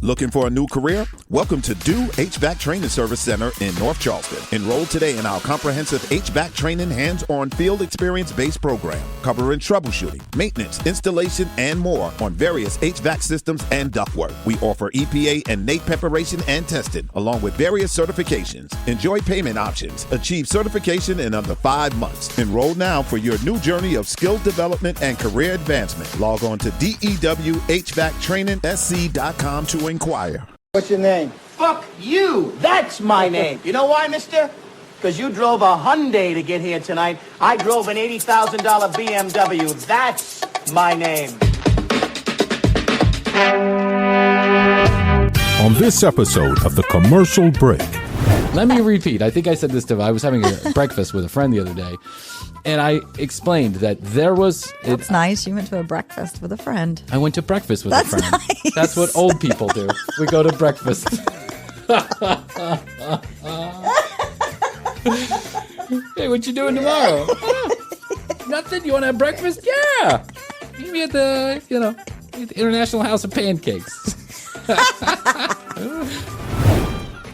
Looking for a new career? Welcome to Do HVAC Training Service Center in North Charleston. Enroll today in our comprehensive HVAC training hands-on field experience-based program, covering troubleshooting, maintenance, installation, and more on various HVAC systems and ductwork. We offer EPA and NAEP preparation and testing, along with various certifications. Enjoy payment options. Achieve certification in under 5 months. Enroll now for your new journey of skill development and career advancement. Log on to DEWHVACTrainingSC.com to inquire. What's your name? Fuck you! That's my name. You know why, mister? Because you drove a Hyundai to get here tonight. I drove an $80,000 BMW. That's my name. On this episode of The Commercial Break. Let me repeat. I think I said this to I was having a breakfast with a friend the other day, and I explained that there was... That's nice. You went to a breakfast with a friend. I went to breakfast with a friend. Nice. That's what old people do. We go to breakfast. Hey, what you doing tomorrow? Nothing. You want to have breakfast? Yeah. Meet me at the, at the International House of Pancakes.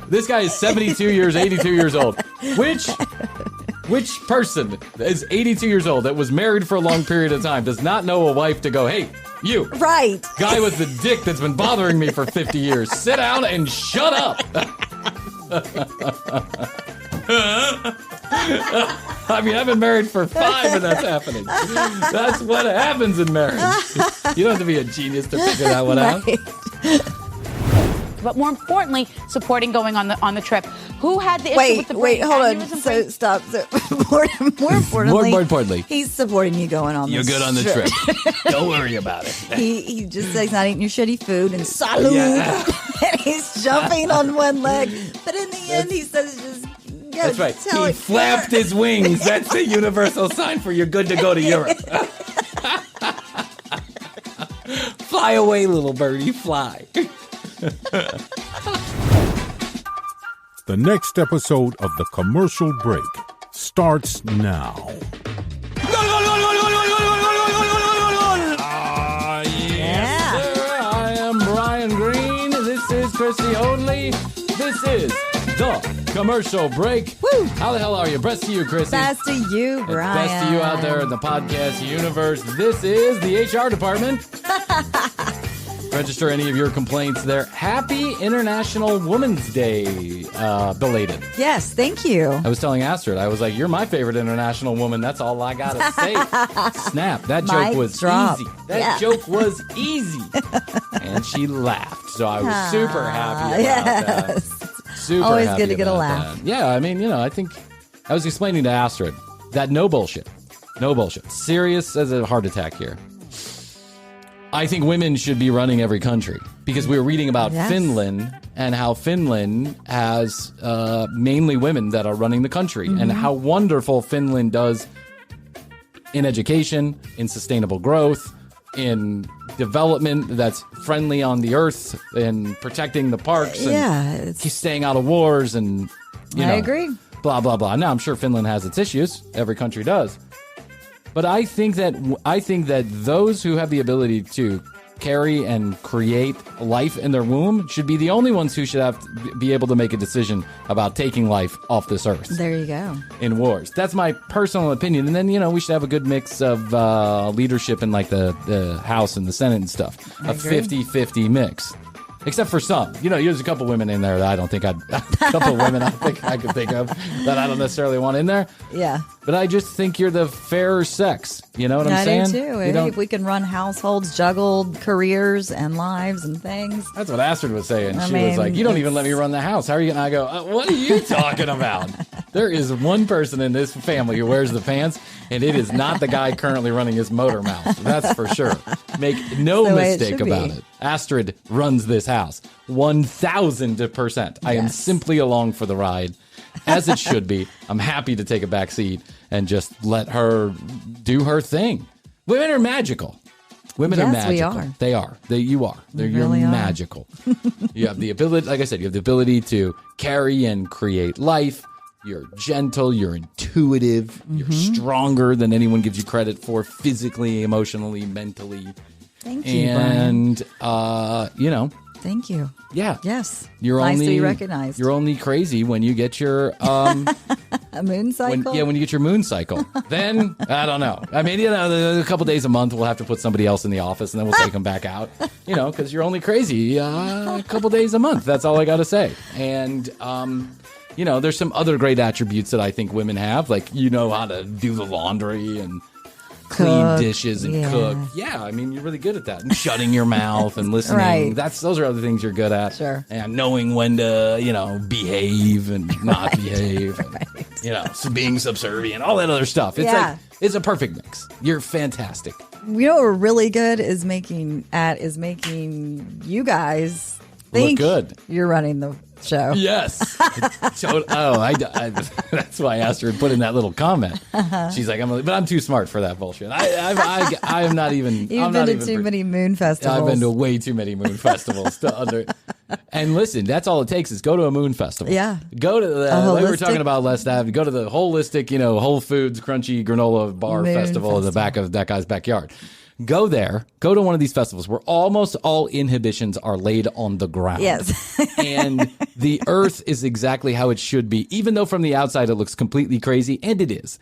This guy is 82 years, 82 years old. Which person is 82 years old that was married for a long period of time does not know a wife to go, hey, you. Right. Guy with the dick that's been bothering me for 50 years. Sit down and shut up. I mean, I've been married for 5 and that's happening. That's what happens in marriage. You don't have to be a genius to figure that one out. But more importantly, supporting going on the trip. Who had the issue with the brain? Hold on. So stop. So more importantly, he's supporting you going on. You're good on the trip. Don't worry about it. He just says not eating your shitty food and salud. Yeah. And he's jumping on one leg, but in the end, he says just. That's right. He flapped his wings. That's the universal sign for you're good to go to Europe. Fly away, little birdie, fly. The next episode of The Commercial Break starts now. Yes, sir. I am Bryan Green. This is Krissy Hoadley. This is The Commercial Break. Woo! How the hell are you? Best to you, Krissy. Best to you, Bryan. Best to you out there in the podcast universe. This is the HR department. Register any of your complaints there. Happy International Women's Day, belated. Yes, thank you. I was telling Astrid, I was like, you're my favorite international woman. That's all I got to say. Snap. That joke was easy. That joke was easy. And she laughed. So I was super happy about that. Super Always happy good to get a laugh. That. Yeah, I mean, I think I was explaining to Astrid that no bullshit. Serious as a heart attack here. I think women should be running every country because we were reading about Finland and how Finland has mainly women that are running the country and how wonderful Finland does in education, in sustainable growth, in development that's friendly on the earth, in protecting the parks and staying out of wars and, I agree. Blah, blah, blah. Now, I'm sure Finland has its issues. Every country does. But I think that those who have the ability to carry and create life in their womb should be the only ones who should have to be able to make a decision about taking life off this earth. There you go. In wars. That's my personal opinion. And then, we should have a good mix of leadership in like the House and the Senate and stuff. A 50-50 mix. Except for some. There's a couple women in there that I don't think a couple women I think I could think of that I don't necessarily want in there. Yeah. But I just think you're the fairer sex. You know what I'm saying? I do too. If we can run households, juggle careers and lives and things. That's what Astrid was saying. She was like, you don't even let me run the house. How are you? And I go, what are you talking about? There is one person in this family who wears the pants, and it is not the guy currently running his motor mouth. That's for sure. Make no mistake about it. Astrid runs this house 1,000%. I am simply along for the ride, as it should be. I'm happy to take a back seat and just let her do her thing. Women are magical. Women are magical. We are. They are. You are. You're magical. You have the ability, like I said, you have the ability to carry and create life. You're gentle. You're intuitive. You're stronger than anyone gives you credit for, physically, emotionally, mentally. Thank you, and, Bryan. Thank you. Yeah. Yes. You're nice only to be recognized. You're only crazy when you get your a moon cycle. when you get your moon cycle. Then I don't know. I mean, a couple days a month we'll have to put somebody else in the office, and then we'll take them back out. Because you're only crazy a couple days a month. That's all I got to say. And there's some other great attributes that I think women have, like how to do the laundry and clean dishes and cook. Yeah, I mean, you're really good at that. And shutting your mouth and listening. Right. Those are other things you're good at. Sure. And knowing when to, behave and not behave. And, so being subservient, all that other stuff. It's it's a perfect mix. You're fantastic. You know what we're really good is making you guys think look good. You're running the show. Yes. That's why Astrid put in that little comment. She's like, but I'm too smart for that bullshit. I'm not even. You've been to too many moon festivals. I've been to way too many moon festivals. And listen, that's all it takes is go to a moon festival. Yeah. Go to like we were talking about last time. Go to the holistic, Whole Foods Crunchy Granola Bar Festival in the back of that guy's backyard. Go there. Go to one of these festivals where almost all inhibitions are laid on the ground. Yes. And the earth is exactly how it should be, even though from the outside it looks completely crazy, and it is.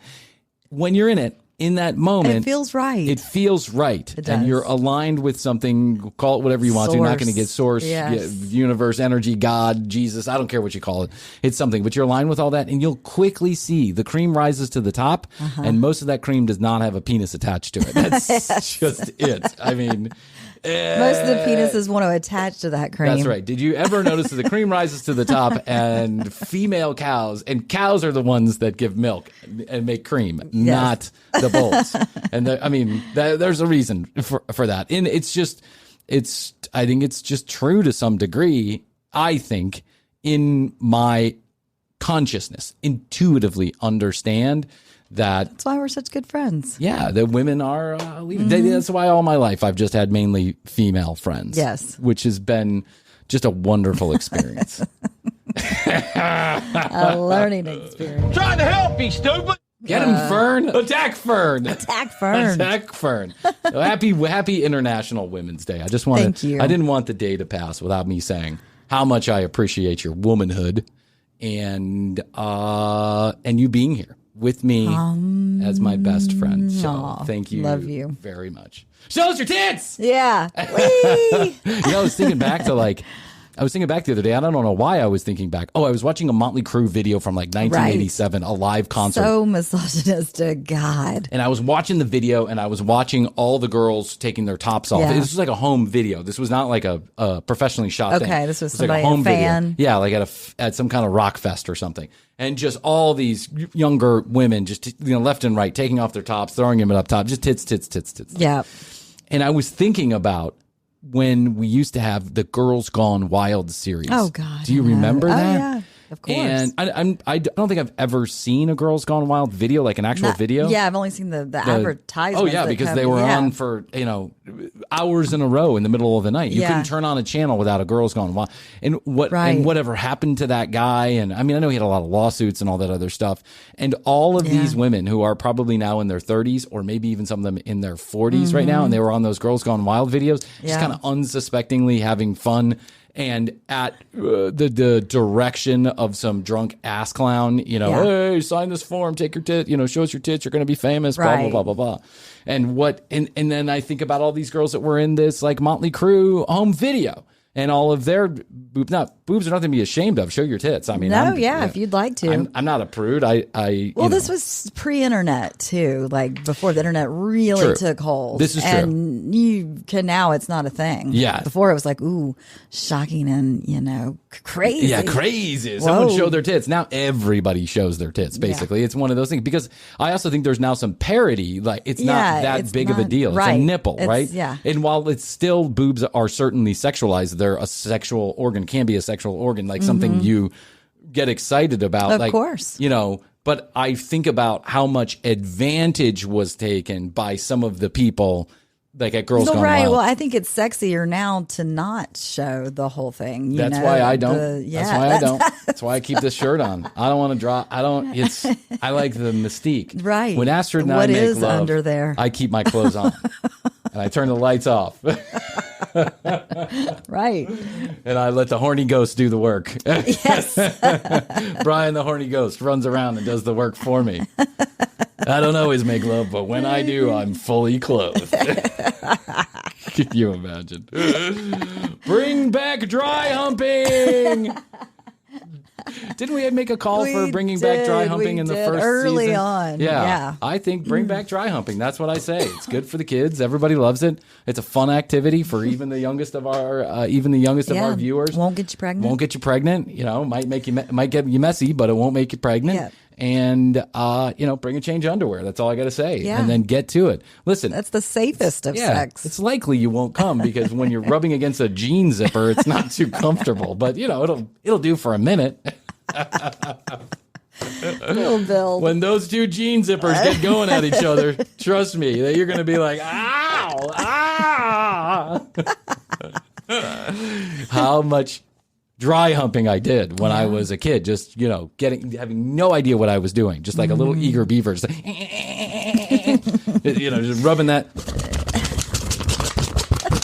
When you're in it, in that moment, it feels right. It feels right. It does. And you're aligned with something, call it whatever you want. You're not going to get source, universe, energy, God, Jesus. I don't care what you call it. It's something. But you're aligned with all that, and you'll quickly see the cream rises to the top, and most of that cream does not have a penis attached to it. That's just it. I mean... Most of the penises want to attach to that cream. That's right. Did you ever notice that the cream rises to the top and female cows, and cows are the ones that give milk and make cream, not the bulls. And there's a reason for that. And I think it's just true to some degree, I think, in my consciousness, intuitively understand that's why we're such good friends. Yeah, the women are leaving. That's why all my life I've just had mainly female friends. Yes. Which has been just a wonderful experience. A learning experience. Trying to help you, stupid. Get him, Fern. Attack Fern. Attack Fern. Attack Fern. Happy International Women's Day. I just wanted. Thank you. I didn't want the day to pass without me saying how much I appreciate your womanhood and you being here with me as my best friend. So thank you. Love you very much. Show us your tits. Yeah. I was thinking back to the other day. I don't know why I was thinking back. I was watching a Motley Crue video from like 1987, a live concert. So misogynistic, God. And I was watching the video, and I was watching all the girls taking their tops off. Yeah. This was like a home video. This was not like a professionally shot thing. Okay, this was like somebody, a home fan. video. Yeah, like at some kind of rock fest or something. And just all these younger women, just left and right, taking off their tops, throwing them up top, just tits. Yeah. And I was thinking about when we used to have the Girls Gone Wild series. Oh, God. Do you remember that? Oh, yeah. Of course. And I don't think I've ever seen a Girls Gone Wild video, like an actual video. Yeah, I've only seen the advertisements. Oh, yeah, because they were on for, hours in a row in the middle of the night. You couldn't turn on a channel without a Girls Gone Wild. And whatever happened to that guy, and I know he had a lot of lawsuits and all that other stuff. And all of these women who are probably now in their 30s, or maybe even some of them in their 40s right now, and they were on those Girls Gone Wild videos, just kind of unsuspectingly having fun. And at the direction of some drunk ass clown, hey, sign this form, take your tit, show us your tits, you're going to be famous, blah, blah, blah, blah, blah. And then I think about all these girls that were in this like Motley Crue home video. And all of their boobs are nothing to be ashamed of. Show your tits. If you'd like to. I'm not a prude. This was pre-internet too, like before the internet really took hold. This is true. And you can now, it's not a thing. Yeah. Before it was like, ooh, shocking and crazy. Yeah, crazy. Someone showed their tits. Now everybody shows their tits. Basically, it's one of those things. Because I also think there's now some parody. Like it's not that big of a deal. It's a nipple, right? Yeah. And while it's still boobs are certainly sexualized, they're a sexual organ, can be a sexual organ, like something you get excited about. Of course. But I think about how much advantage was taken by some of the people like at Girls Gone Wild. Well, I think it's sexier now to not show the whole thing. That's why I don't. That's why I don't. That's why I keep this shirt on. I don't want to draw. I like the mystique. Right. When Astrid and I make love, under there? I keep my clothes on. And I turn the lights off. Right. And I let the horny ghost do the work. Yes. Bryan, the horny ghost, runs around and does the work for me. I don't always make love, but when I do, I'm fully clothed. Can you imagine? Bring back dry humping! Didn't we make a call for bringing back dry humping in the first early season? on. Yeah. I think bring back dry humping. That's what I say. It's good for the kids. Everybody loves it. It's a fun activity for even the youngest of our of our viewers. Won't get you pregnant. Won't get you pregnant. You know, might get you messy, but it won't make you pregnant. Yeah. And bring a change of underwear. That's all I got to say. Yeah. And then get to it. Listen, that's the safest of sex. It's likely you won't come because when you're rubbing against a jean zipper, it's not too comfortable. But it'll do for a minute. Little Bill. When those two jean zippers get going at each other, trust me, that you're going to be like, ow, ah. How much dry humping I did when I was a kid, just, having no idea what I was doing, just like a little eager beaver, just, just rubbing that.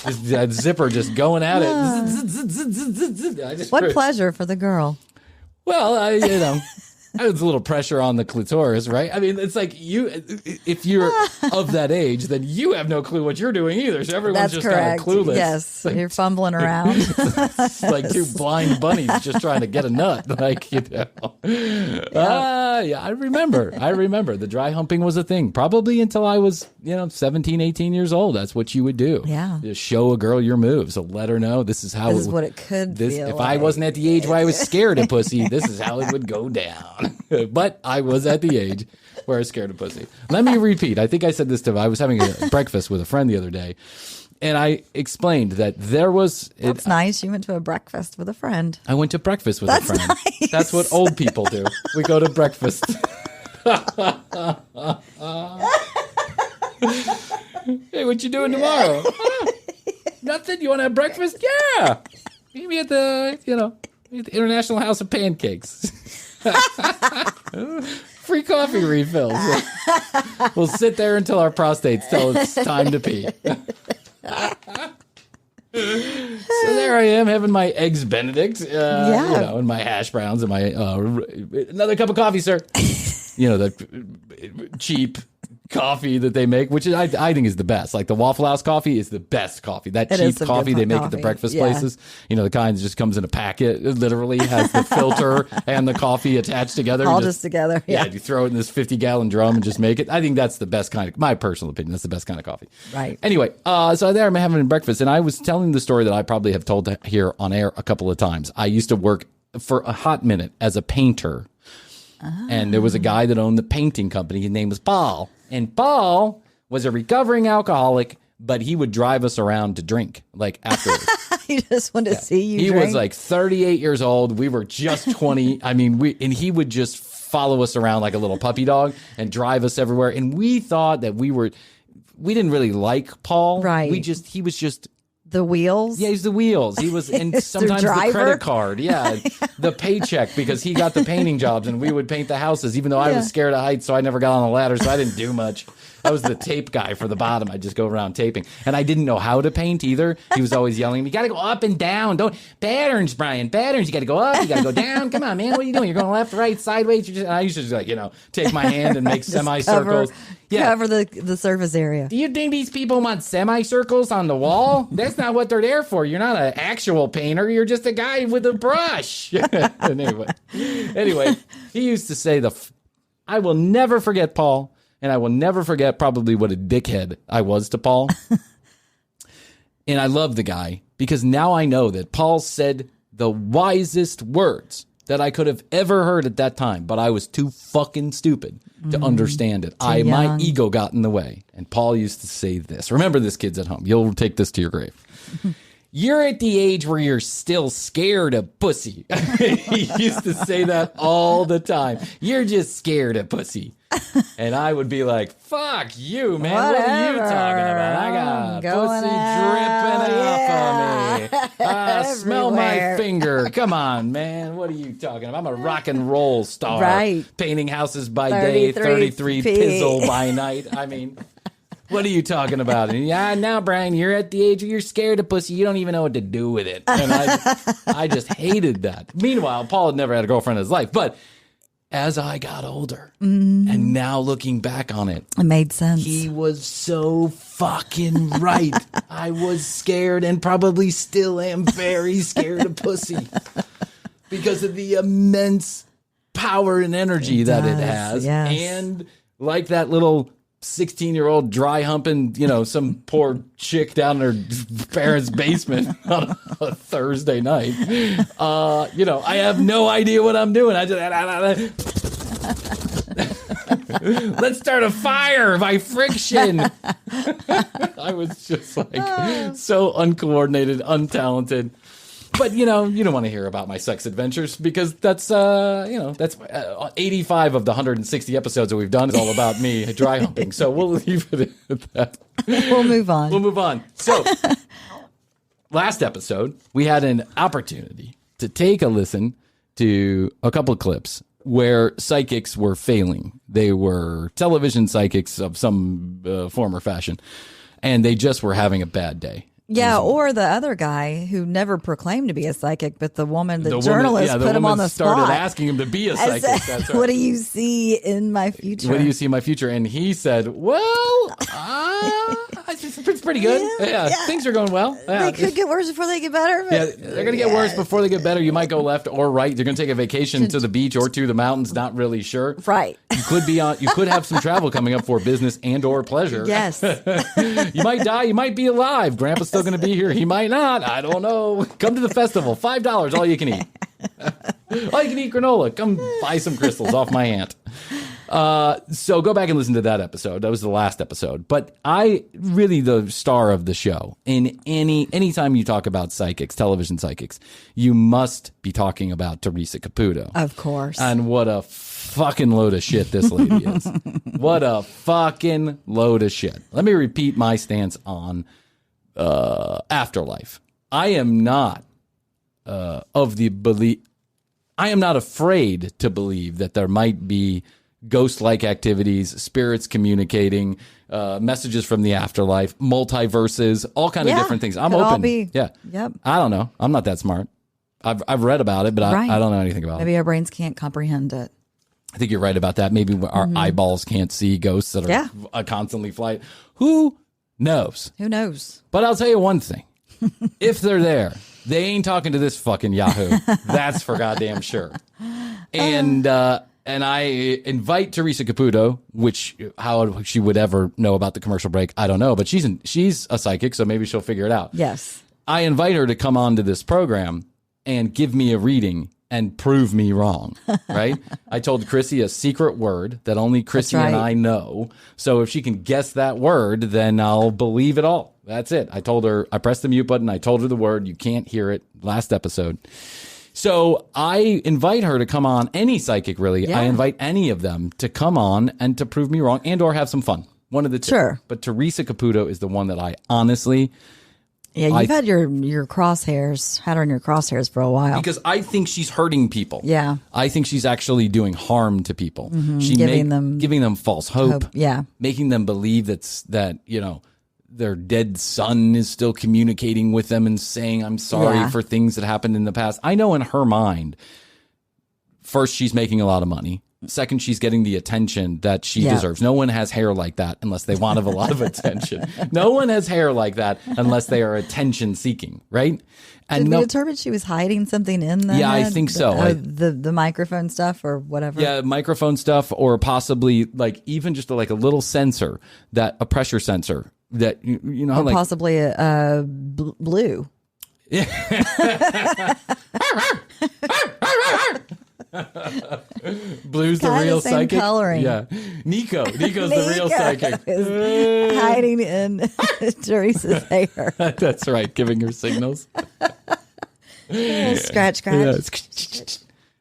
That zipper just going at it. What pleasure for the girl. Well, there's a little pressure on the clitoris, right? I mean, it's like if you're of that age, then you have no clue what you're doing either. So everyone's That's just kind of clueless. Yes, you're fumbling around. It's like two blind bunnies just trying to get a nut. I remember the dry humping was a thing probably until I was, 17, 18 years old. That's what you would do. Yeah. Just show a girl your moves. So let her know this is what it could feel if like. I wasn't at the age where I was scared of pussy, this is how it would go down. But I was at the age where I was scared of pussy. Let me repeat. I think I said this to I was having a breakfast with a friend the other day, and I explained that there was... That's nice. You went to a breakfast with a friend. I went to breakfast with a friend. Nice. That's what old people do. We go to breakfast. Hey, what you doing tomorrow? Nothing. You want to have breakfast? Yeah. Meet me at the International House of Pancakes. Free coffee refills. We'll sit there until our prostates tell it's time to pee. So there I am having my eggs Benedict, and my hash browns and my another cup of coffee, sir. The cheap coffee that they make, which I think is the best. Like the Waffle House coffee is the best coffee. That cheap coffee they make at the breakfast places. The kind that just comes in a packet. It literally has the filter and the coffee attached together. All just together. Yeah. You throw it in this 50-gallon drum and just make it. I think that's the best kind of, my personal opinion, that's the best kind of coffee. Right. Anyway, so there I'm having breakfast, and I was telling the story that I probably have told here on air a couple of times. I used to work for a hot minute as a painter. And there was a guy that owned the painting company. His name was Paul. And Paul was a recovering alcoholic, but he would drive us around to drink, like afterwards. He just wanted to see you drink. He was like 38 years old. We were just 20. I mean, and he would just follow us around like a little puppy dog and drive us everywhere. And we thought that we didn't really like Paul. Right. He was just... The wheels? Yeah, he's the wheels. He was, and sometimes the credit card. Yeah, the paycheck, because he got the painting jobs and we would paint the houses, even though I was scared of heights, so I never got on the ladder, so I didn't do much. I was the tape guy for the bottom. I'd just go around taping. And I didn't know how to paint either. He was always yelling at me, you got to go up and down. Patterns, Bryan, patterns. You got to go up, you got to go down. Come on, man, what are you doing? You're going left, right, sideways. And I used to just take my hand and make semicircles. Cover the surface area. Do you think these people want semicircles on the wall? That's not what they're there for. You're not an actual painter. You're just a guy with a brush. Anyway, he used to say I will never forget Paul, and I will never forget probably what a dickhead I was to Paul. And I love the guy because now I know that Paul said the wisest words that I could have ever heard at that time, but I was too fucking stupid to understand it. My ego got in the way. And Paul used to say this. Remember this, kids at home. You'll take this to your grave. You're at the age where you're still scared of pussy. He used to say that all the time. You're just scared of pussy. And I would be like, fuck you, man. Whatever. What are you talking about? I got pussy dripping off of me. Smell my finger. Come on, man. What are you talking about? I'm a rock and roll star. Right. Painting houses by day, 33 pizzle by night. I mean, What are you talking about? And now, Bryan, you're at the age where you're scared of pussy. You don't even know what to do with it. And I just hated that. Meanwhile, Paul had never had a girlfriend in his life. But as I got older and now looking back on it, it made sense. He was so fucking right. I was scared and probably still am very scared of pussy because of the immense power and energy that it has. Yes. And like that little 16-year-old dry humping, some poor chick down in her parents' basement on a Thursday night. I have no idea what I'm doing. I just let's start a fire by friction. I was just like so uncoordinated, untalented. But, you don't want to hear about my sex adventures because that's 85 of the 160 episodes that we've done is all about me dry humping. So we'll leave it at that. We'll move on. So last episode, we had an opportunity to take a listen to a couple of clips where psychics were failing. They were television psychics of some form or fashion, and they just were having a bad day. Yeah, or the other guy who never proclaimed to be a psychic, but the journalist put him on the spot. Started asking him to be a psychic. That's right. What do you see in my future? What do you see in my future? And he said, well, it's pretty good. Yeah, things are going well. They could get worse before they get better. Yeah, they're going to get worse before they get better. You might go left or right. You're going to take a vacation to the beach or to the mountains. Not really sure. Right. You could have some travel coming up for business and or pleasure. Yes. You might die. You might be alive. Grandpa's still going to be here. He might not. I don't know. Come to the festival. $5. All you can eat. All you can eat granola. Come buy some crystals off my aunt. So go back and listen to that episode. That was the last episode. But the star of the show. In anytime you talk about psychics, television psychics, you must be talking about Teresa Caputo. Of course. And what a fucking load of shit this lady is. What a fucking load of shit. Let me repeat my stance on afterlife. I am not I am not afraid to believe that there might be ghost-like activities, spirits communicating, messages from the afterlife, multiverses, all kind of different things. I'm open. Yeah. Yep. I don't know. I'm not that smart. I've read about it, but I don't know anything about it. Maybe our brains can't comprehend it. I think you're right about that. Maybe our eyeballs can't see ghosts that are constantly flying. Who knows? Who knows? But I'll tell you one thing. If they're there, they ain't talking to this fucking Yahoo. That's for goddamn sure. And I invite Teresa Caputo, which how she would ever know about the commercial break, I don't know. But she's a psychic, so maybe she'll figure it out. Yes. I invite her to come on to this program and give me a reading and prove me wrong, right? I told Krissy a secret word that only Krissy and I know. So if she can guess that word, then I'll believe it all. That's it. I told her, I pressed the mute button. I told her the word. You can't hear it. Last episode. So I invite her to come on, any psychic really. Yeah. I invite any of them to come on and to prove me wrong and or have some fun. One of the two. Sure. But Teresa Caputo is the one that I honestly... Yeah, you've had your crosshairs, had her in your crosshairs for a while. Because I think she's hurting people. Yeah. I think she's actually doing harm to people. Mm-hmm. Giving them false hope. Yeah. Making them believe that their dead son is still communicating with them and saying, I'm sorry for things that happened in the past. I know in her mind, first, she's making a lot of money. Second, she's getting the attention that she deserves. No one has hair like that unless they want a lot of attention. No one has hair like that unless they are attention seeking, right? And did we determine she was hiding something in that? Yeah, I think so. The microphone stuff or whatever? Yeah, microphone stuff, or possibly even just like a little sensor, a pressure sensor that, or like possibly a blue. Yeah. Blue's the real psychic. Coloring. Yeah, Nico's the real psychic. Is hiding in Teresa's hair. That's right, giving her signals. Scratch.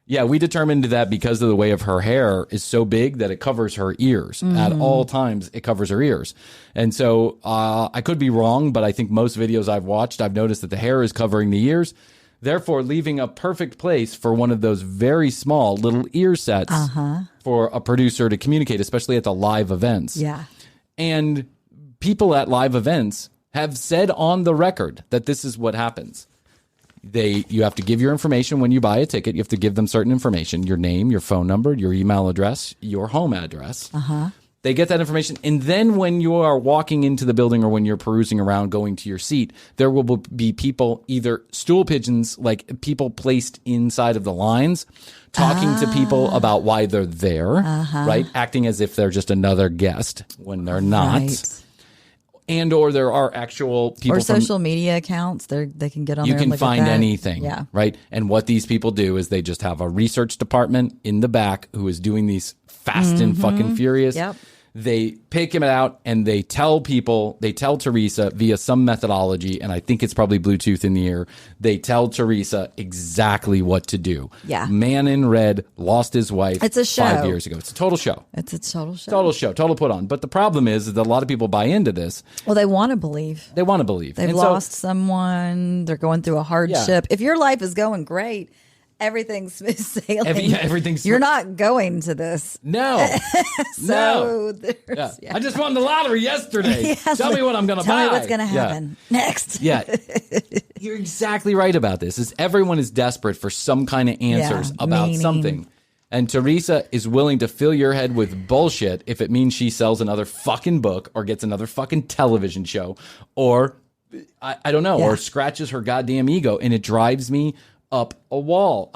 Yeah, we determined that because of the way of her hair is so big that it covers her ears. At all times. It covers her ears, and so I could be wrong, but I think most videos I've watched, I've noticed that the hair is covering the ears. Therefore, leaving a perfect place for one of those very small little ear sets for a producer to communicate, especially at the live events. Yeah. And people at live events have said on the record that this is what happens. You have to give your information when you buy a ticket. You have to give them certain information, your name, your phone number, your email address, your home address. They get that information. And then when you are walking into the building or when you're perusing around going to your seat, there will be people, either stool pigeons, like people placed inside of the lines, talking to people about why they're there, right? Acting as if they're just another guest when they're not. Right. And or there are actual people or social media accounts. They can get on there. You and can find anything, yeah. Right? And what these people do is they just have a research department in the back who is doing these fast and fucking furious. Yep. They pick him out and they tell Teresa via some methodology, and I think it's probably Bluetooth in the ear. They tell Teresa exactly what to do. Yeah. Man in Red lost his wife. It's a show. 5 years ago. It's a total show. It's a total show. Total show. Total put on. But the problem is that a lot of people buy into this. Well, they want to believe. They want to believe. They've lost someone. They're going through a hardship. If your life is going great, everything's smooth sailing. Everything's. You're not going to this. No. So no. I just won the lottery yesterday. Tell me what I'm going to buy. Tell me what's going to happen next. Yeah. You're exactly right about this. Is everyone is desperate for some kind of answers about something. And Teresa is willing to fill your head with bullshit if it means she sells another fucking book or gets another fucking television show or I don't know, or scratches her goddamn ego, and it drives me up a wall.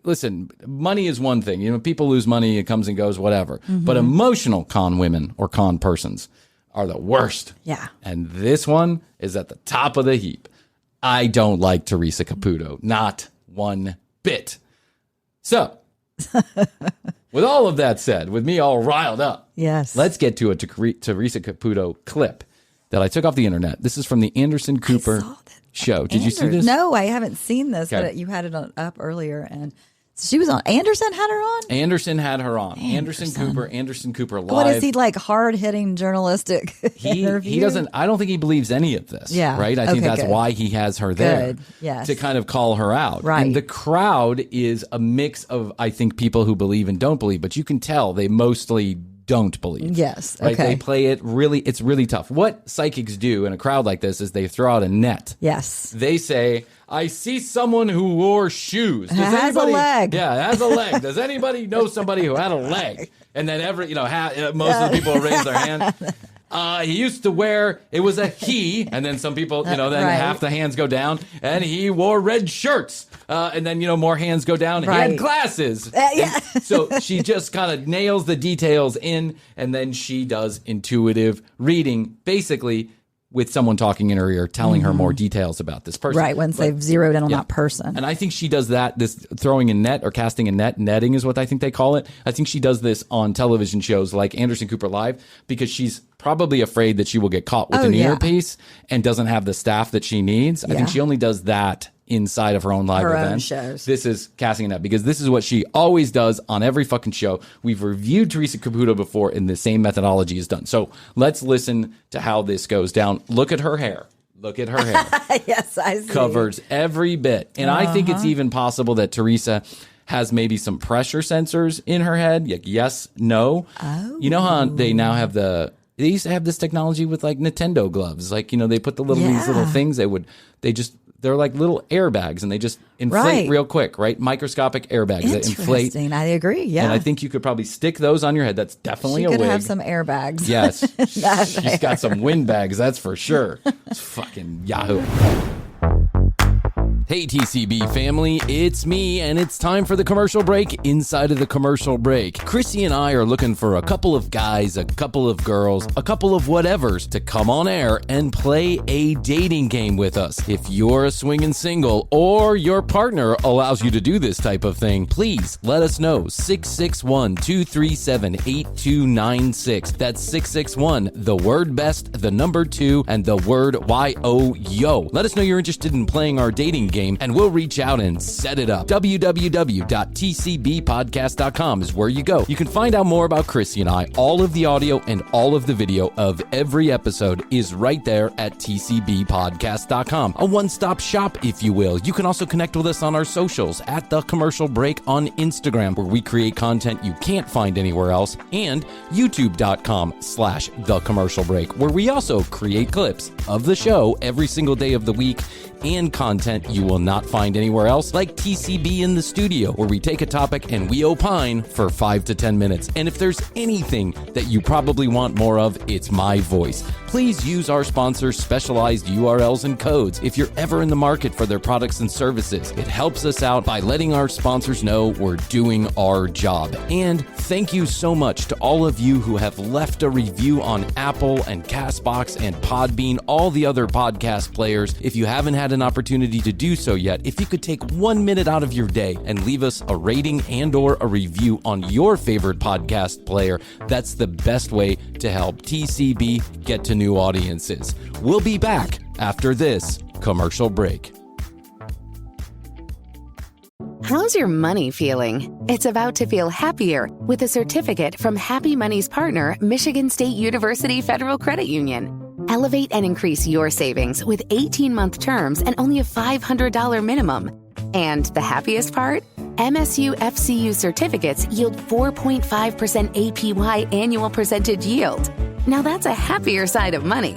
Listen, money is one thing. You know, people lose money, it comes and goes, whatever. But emotional con women or con persons are the worst. Yeah. And this one is at the top of the heap. I don't like Teresa Caputo. Not one bit. So, with all of that said, with me all riled up, yes, let's get to a Teresa Caputo clip that I took off the internet. This is from the Anderson Cooper show. Did you see this? No, I haven't seen this, but you had it up earlier, and she was on. Anderson had her on? Anderson had her on. Anderson Cooper live. What is he, like, hard-hitting journalistic interview? He doesn't, I don't think he believes any of this. Yeah. Right? I think that's why he has her there. Yes. To kind of call her out. Right. And the crowd is a mix of, I think, people who believe and don't believe, but you can tell they mostly don't believe. Yes. Right? Okay. They play it really, it's really tough. What psychics do in a crowd like this is they throw out a net. Yes. They say, I see someone who wore shoes. Has a leg. Yeah, has a leg. Does anybody know somebody who had a leg? And then most of the people raise their hand. He used to wear, it was a he, and then some people, then half the hands go down, and he wore red shirts. And then, more hands go down. He had glasses. So she just kind of nails the details in, and then she does intuitive reading, basically with someone talking in her ear, telling her more details about this person. Right, once they've zeroed in on that person. And I think she does that, this throwing a net or casting a net, netting is what I think they call it. I think she does this on television shows like Anderson Cooper Live because she's probably afraid that she will get caught with an earpiece and doesn't have the staff that she needs. I think she only does that inside of her own live event. Own shows. This is casting a net because this is what she always does on every fucking show. We've reviewed Teresa Caputo before and the same methodology is done. So let's listen to how this goes down. Look at her hair. Yes, I see. Covers every bit. And I think it's even possible that Teresa has maybe some pressure sensors in her head. Like, yes, no. Oh. You know how they now have they used to have this technology with like Nintendo gloves. Like, they put these little things they're like little airbags and they just inflate real quick, right? Microscopic airbags that inflate. I agree, yeah. And I think you could probably stick those on your head. That's definitely a wig. She could have some airbags. Yes. She's got some wind bags, that's for sure. It's fucking Yahoo. Hey, TCB family, it's me, and it's time for the commercial break inside of the commercial break. Krissy and I are looking for a couple of guys, a couple of girls, a couple of whatevers to come on air and play a dating game with us. If you're a swinging single or your partner allows you to do this type of thing, please let us know. 661-237-8296. That's 661, the word best, the number 2, and the word YOYO. Let us know you're interested in playing our dating game game, and we'll reach out and set it up. www.tcbpodcast.com is where you go. You can find out more about Krissy and I. All of the audio and all of the video of every episode is right there at tcbpodcast.com. A one-stop shop, if you will. You can also connect with us on our socials at The Commercial Break on Instagram, where we create content you can't find anywhere else, and youtube.com/The Commercial Break, where we also create clips of the show every single day of the week, and content you will not find anywhere else, like TCB in the Studio, where we take a topic and we opine for 5 to 10 minutes. And if there's anything that you probably want more of, it's my voice. Please use our sponsors' specialized URLs and codes if you're ever in the market for their products and services. It helps us out by letting our sponsors know we're doing our job. And thank you so much to all of you who have left a review on Apple and CastBox and Podbean, all the other podcast players. If you haven't had an opportunity to do so yet, if you could take 1 minute out of your day and leave us a rating and or a review on your favorite podcast player, that's the best way to help TCB get to new audiences. We'll be back after this commercial break. How's your money feeling? It's about to feel happier with a certificate from Happy Money's partner, Michigan State University Federal Credit Union. Elevate and increase your savings with 18-month terms and only a $500 minimum. And the happiest part? MSU FCU certificates yield 4.5% APY annual percentage yield. Now that's a happier side of money.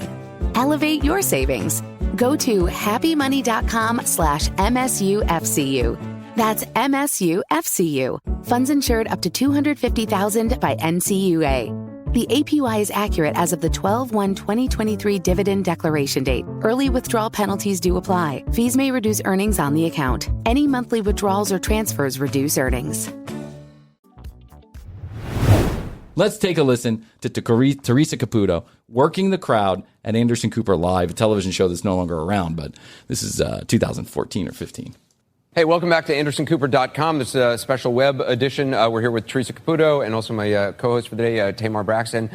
Elevate your savings. Go to happymoney.com/MSUFCU. That's MSUFCU. Funds insured up to $250,000 by NCUA. The APY is accurate as of the 12/1/2023 dividend declaration date. Early withdrawal penalties do apply. Fees may reduce earnings on the account. Any monthly withdrawals or transfers reduce earnings. Let's take a listen to Teresa Caputo working the crowd at Anderson Cooper Live, a television show that's no longer around, but this is 2014 or 15. Hey, welcome back to AndersonCooper.com. This is a special web edition. We're here with Teresa Caputo and also my co-host for the day, Tamar Braxton.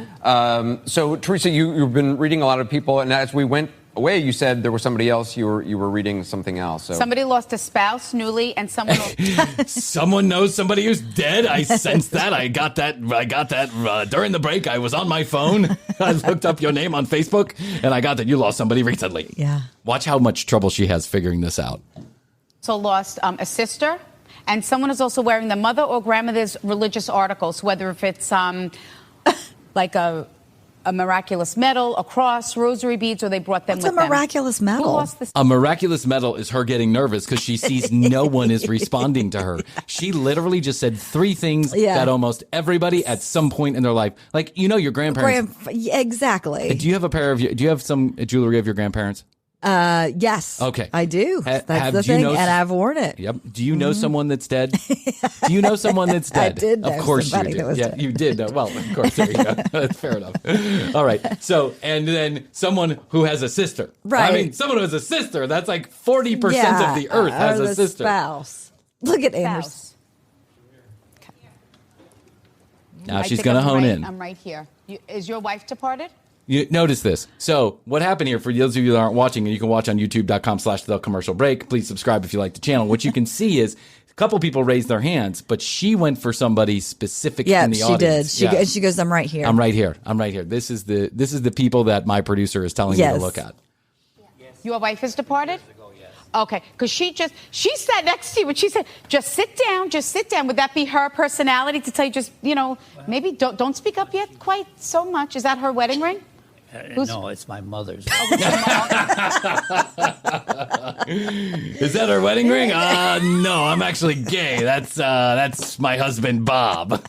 So, Teresa, you've been reading a lot of people, and as we went away, you said there was somebody else. You were reading something else. So. Somebody lost a spouse newly, and someone. Someone knows somebody who's dead. I sensed that. I got that during the break. I was on my phone. I looked up your name on Facebook, and I got that you lost somebody recently. Yeah. Watch how much trouble she has figuring this out. Also lost a sister, and someone is also wearing the mother or grandmother's religious articles, whether if it's like a miraculous medal, a cross, rosary beads, or they brought them What's with a them. miraculous medal? Who lost this? A miraculous medal is her getting nervous because she sees no one is responding to her. She literally just said 3 things that almost everybody at some point in their life, like, your grandparents. Exactly. Do you have do you have some jewelry of your grandparents? Yes. Okay. I do. That's the thing, and I've worn it. Yep. Do you know someone that's dead? Do you know someone that's dead? I did know of course somebody you did. that was dead. You did. Well, of course. There you go. That's fair enough. All right. So, and then someone who has a sister. Right. I mean, someone who has a sister. That's like 40% of the earth has a sister. Spouse. Look at Anderson. Now she's going to hone in. I'm right here. Is your wife departed? You notice this. So what happened here, for those of you that aren't watching, and you can watch on youtube.com/The Commercial Break. Please subscribe if you like the channel. What you can see is a couple people raised their hands, but she went for somebody specific in the audience. Yeah, she goes, I'm right here. I'm right here. This is the people that my producer is telling me to look at. Your wife is departed? Okay, because she sat next to you, but she said, just sit down. Would that be her personality to tell you maybe don't speak up yet quite so much? Is that her wedding ring? No, it's my mother's. Is that her wedding ring? No, I'm actually gay. That's my husband, Bob.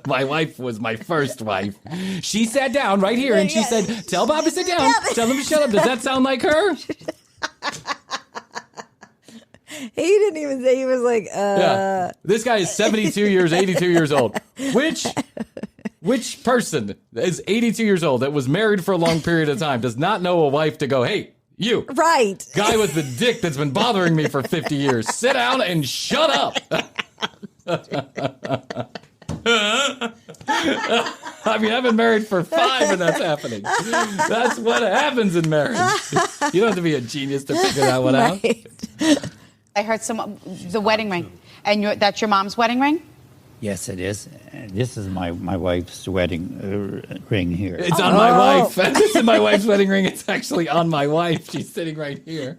My wife was my first wife. She sat down right here and she said, tell Bob to sit down. Tell him to shut up. Does that sound like her? He didn't even say, he was like, Yeah. This guy is 82 years old. Which person is 82 years old that was married for a long period of time does not know a wife to go, hey, you. Right. Guy with the dick that's been bothering me for 50 years. Sit down and shut up. I mean, I've been married for 5 and that's happening. That's what happens in marriage. You don't have to be a genius to figure that one out. I heard the wedding ring. And that's your mom's wedding ring? Yes, it is. This is my wife's wedding ring here. It's on my wife. This is my wife's wedding ring. It's actually on my wife. She's sitting right here.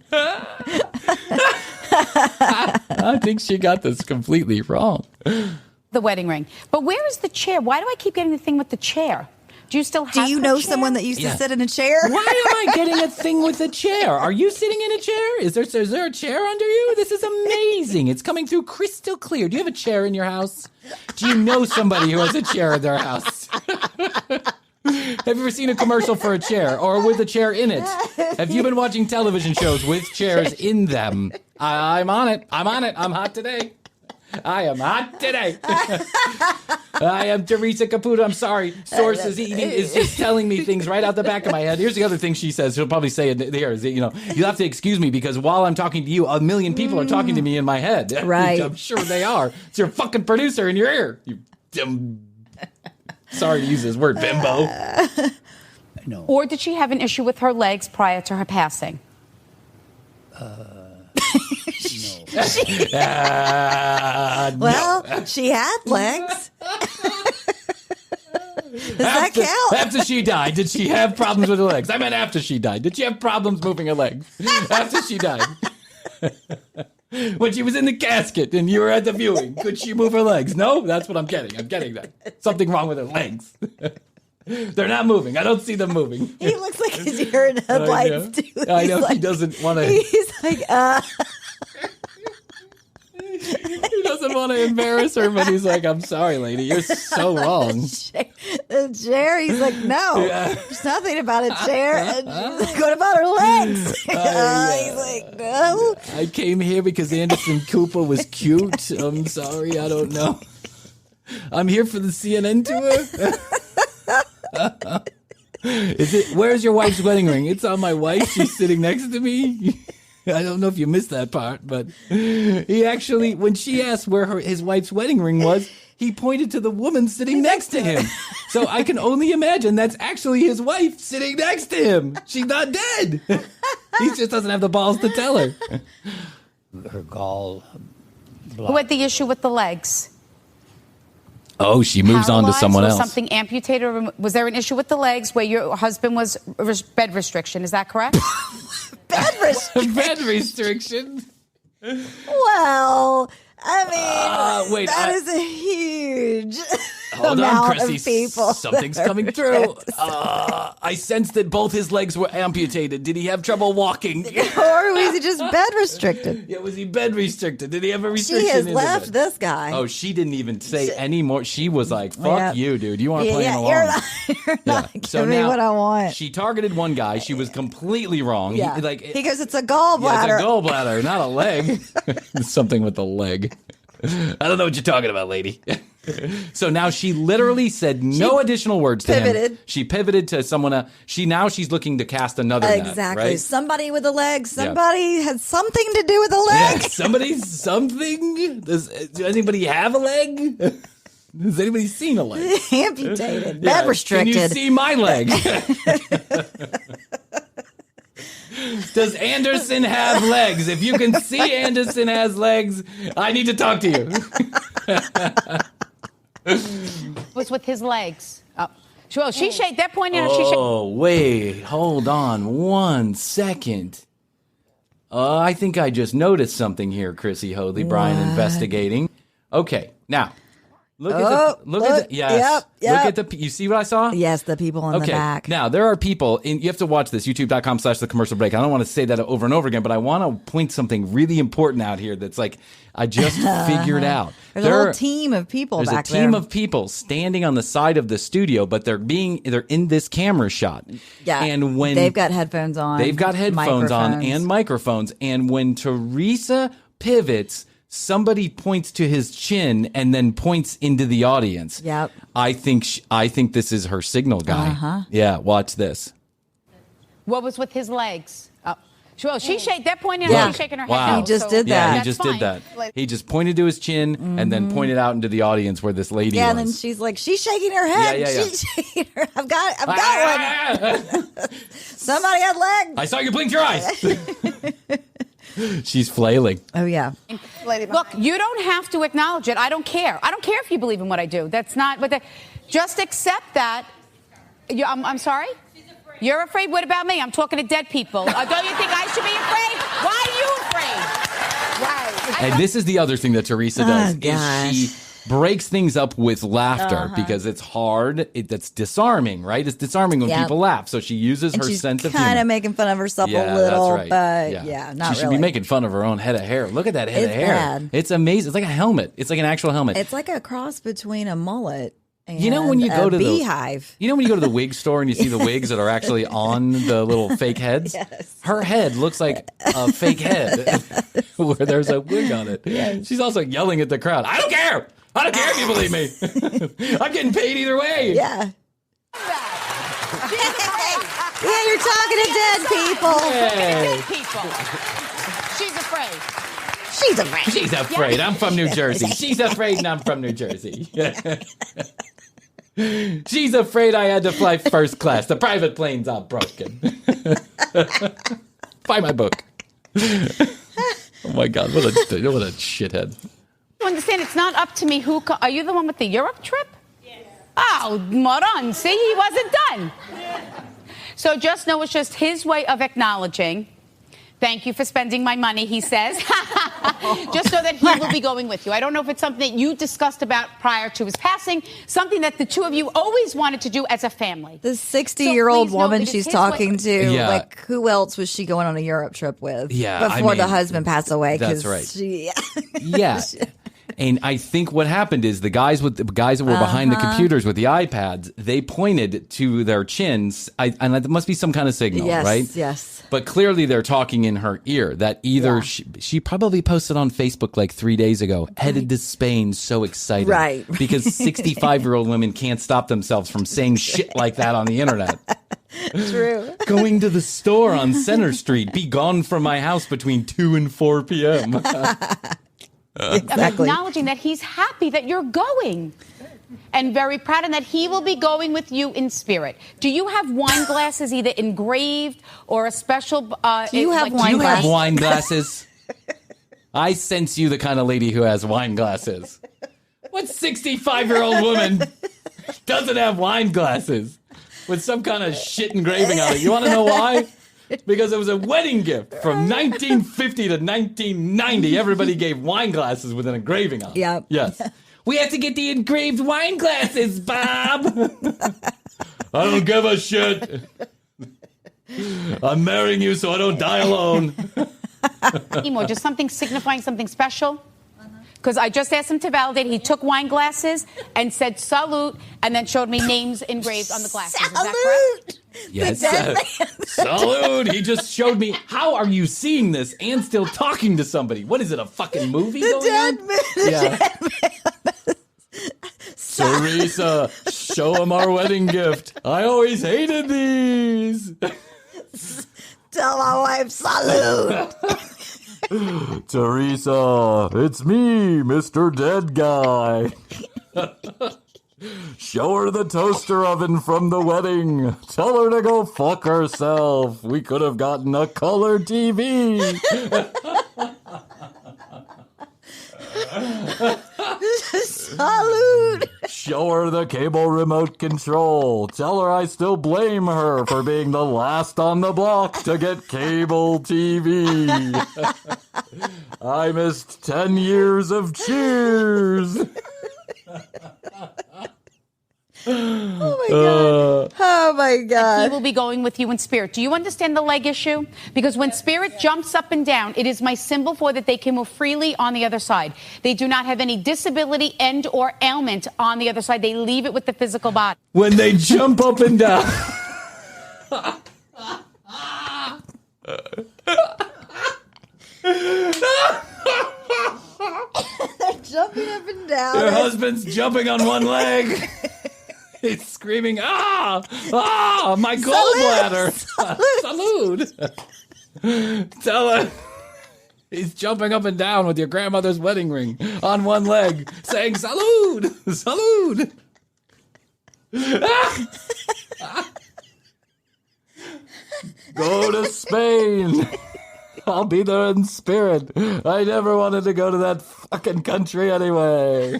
I think she got this completely wrong. The wedding ring. But where is the chair? Why do I keep getting the thing with the chair? Do you still have Do you her know chair? someone that used to sit in a chair? Why am I getting a thing with a chair? Are you sitting in a chair? Is there a chair under you? This is amazing. It's coming through crystal clear. Do you have a chair in your house? Do you know somebody who has a chair in their house? Have you ever seen a commercial for a chair or with a chair in it? Have you been watching television shows with chairs in them? I'm on it. I'm hot today. I am hot today. I am Teresa Caputo. I'm sorry. Sources eating is just telling me things right out the back of my head. Here's the other thing she says. She'll probably say it here. Is, you'll have to excuse me because while I'm talking to you, a million people are talking to me in my head. Right. I'm sure they are. It's your fucking producer in your ear. You dim. Sorry to use this word, bimbo. No. Or did she have an issue with her legs prior to her passing? Well, she had legs. Does that count? After she died, did she have problems with her legs? I meant after she died. Did she have problems moving her legs after she died? When she was in the casket and you were at the viewing, could she move her legs? No? That's what I'm getting. I'm getting that. Something wrong with her legs. They're not moving. I don't see them moving. He looks like he's here in headlights, too. I know. Like, He doesn't want to. He's like, He doesn't want to embarrass her, but he's like, I'm sorry, lady. You're so wrong. the chair. He's like, no, there's nothing about a chair. And she's like, what about her legs? He's like, no. I came here because Anderson Cooper was cute. I'm sorry. I don't know. I'm here for the CNN tour. Where's your wife's wedding ring? It's on my wife. She's sitting next to me. I don't know if you missed that part, but he actually, when she asked where his wife's wedding ring was, he pointed to the woman sitting next to him. So I can only imagine that's actually his wife sitting next to him. She's not dead. He just doesn't have the balls to tell her. Her gall. Who had the issue with the legs? Oh, she moves on to someone was else. Something amputated? Or was there an issue with the legs where your husband was bed restriction? Is that correct? Bed restriction. Bed restriction. Well, I mean, wait, that is a huge Hold amount on, of Krissy. people. Something's coming through. I sense that both his legs were amputated. Did he have trouble walking? Or was he just bed restricted? Yeah, was he bed restricted? Did he have a restriction? She has in left the bed? this guy. Oh, she didn't even say any more. She was like, fuck you, dude. You aren't playing along. You're not giving So me now what I want. She targeted one guy. She was completely wrong. Yeah. He goes, it's a gallbladder. Yeah, it's a gallbladder, not a leg. Something with the leg. I don't know what you're talking about, lady. So now she literally said no additional words to him. She pivoted to someone else. She's looking to cast another net, Exactly. right? Somebody with a leg. Somebody had something to do with a leg. Yeah, something. Does anybody have a leg? Has anybody seen a leg? Amputated. Bed restricted. Can you see my leg? Does Anderson have legs? If you can see Anderson has legs, I need to talk to you. Was with his legs. Oh, she shake. They're pointing out. She shake. Oh, wait. Hold on 1 second. I think I just noticed something here, Krissy Hoadley. Bryan investigating. Okay, now. Look at the yes. Yep. Look at the. You see what I saw? Yes, the people in the back. Now there are people. You have to watch this. YouTube.com/the commercial break. I don't want to say that over and over again, but I want to point something really important out here. That's like I just figured out. There's a whole team of people back there. There's a team of people standing on the side of the studio, but they're in this camera shot. Yeah, and when they've got headphones on, and microphones, and when Teresa pivots. Somebody points to his chin and then points into the audience. Yep. I think this is her signal guy. Uh-huh. Yeah, watch this. What was with his legs? She shake. They're pointing out. She's shaking her head. Wow. He just did that. Yeah, he just did that. He just pointed to his chin and then pointed out into the audience where this lady was. Yeah, and then she's like, she's shaking her head. Yeah. She's shaking her. I've got one. Somebody had legs. I saw you blink your eyes. She's flailing. Oh, yeah. Look, you don't have to acknowledge it. I don't care. I don't care if you believe in what I do. That's not what just accept that. I'm sorry? You're afraid? What about me? I'm talking to dead people. Don't you think I should be afraid? Why are you afraid? Right. And this is the other thing that Teresa does gosh. is she breaks things up with laughter because it's hard. That's disarming, right? It's disarming when people laugh. So she uses her sense of humor. Kind of making fun of herself a little, that's right. but not She should really. be making fun of her own head of hair. Look at that head of hair. Bad. It's amazing. It's like a helmet. It's like an actual helmet. It's like a cross between a mullet and you know when you go to beehive. You know when you go to the wig store and you see the wigs that are actually on the little fake heads? Yes. Her head looks like a fake head where there's a wig on it. Yes. She's also yelling at the crowd. I don't care. I don't care if you believe me. I'm getting paid either way. Yeah. Yeah, you're talking to dead people. Hey. She's afraid. She's afraid. She's afraid. I'm from New Jersey. She's afraid and I'm from New Jersey. She's afraid I had to fly first class. The private plane's all broken. Buy my book. Oh my God, what a shithead. You understand, it's not up to me who... Are you the one with the Europe trip? Yes. Oh, moron. See, he wasn't done. So just know it's just his way of acknowledging, thank you for spending my money, he says. Just so that he will be going with you. I don't know if it's something that you discussed about prior to his passing, something that the two of you always wanted to do as a family. The 60-year-old woman she's talking to, like, who else was she going on a Europe trip with before the husband passed away? That's right. Yeah. And I think what happened is the guys that were behind the computers with the iPads, they pointed to their chins, and it must be some kind of signal, right? Yes. But clearly they're talking in her ear. That either she probably posted on Facebook like 3 days ago, headed to Spain, so excited, right? Because 65-year-old women can't stop themselves from saying shit like that on the internet. True. Going to the store on Center Street. Be gone from my house between 2 and 4 p.m. Exactly. Acknowledging that he's happy that you're going and very proud and that he will be going with you in spirit. Do you have wine glasses either engraved or a special... Do you have wine glasses? I sense you the kind of lady who has wine glasses. What 65-year-old woman doesn't have wine glasses with some kind of shit engraving on it? You want to know why? Because it was a wedding gift from 1950 to 1990. Everybody gave wine glasses with an engraving on it. Yep. Yes. We have to get the engraved wine glasses, Bob. I don't give a shit. I'm marrying you so I don't die alone. Emo, just something signifying something special? Because I just asked him to validate. He took wine glasses and said salute and then showed me names engraved on the glasses. Salute! Is that correct? Yes. Salute! He just showed me. How are you seeing this and still talking to somebody? What is it, a fucking movie going on? Dead man. Teresa, show him our wedding gift. I always hated these. Tell my wife salute. Teresa, it's me, Mr. Dead Guy. Show her the toaster oven from the wedding. Tell her to go fuck herself. We could have gotten a color TV. Salute. Show her the cable remote control. Tell her I still blame her for being the last on the block to get cable TV. I missed 10 years of Cheers. Oh my God. Oh my God. He will be going with you in spirit. Do you understand the leg issue? Because when spirit jumps up and down, it is my symbol for that they can move freely on the other side. They do not have any disability and or ailment on the other side. They leave it with the physical body. When they jump up and down. They're jumping up and down. Your husband's jumping on one leg. He's screaming, ah, my gallbladder. Salute. Tell her. He's jumping up and down with your grandmother's wedding ring on one leg, saying, salute, salute. Go to Spain. I'll be there in spirit. I never wanted to go to that fucking country anyway.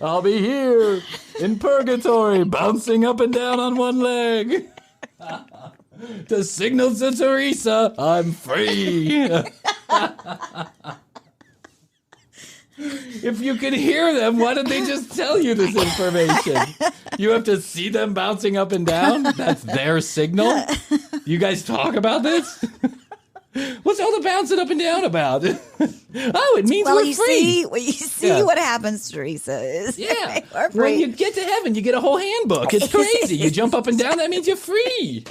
I'll be here in purgatory, bouncing up and down on one leg. To signal to Teresa, I'm free. If you could hear them, why don't they just tell you this information? You have to see them bouncing up and down? That's their signal? You guys talk about this? What's all the bouncing up and down about? Oh, it means we're free. You see what happens, Teresa. Is we're free. When you get to heaven, you get a whole handbook. It's crazy. You jump up and down, that means you're free.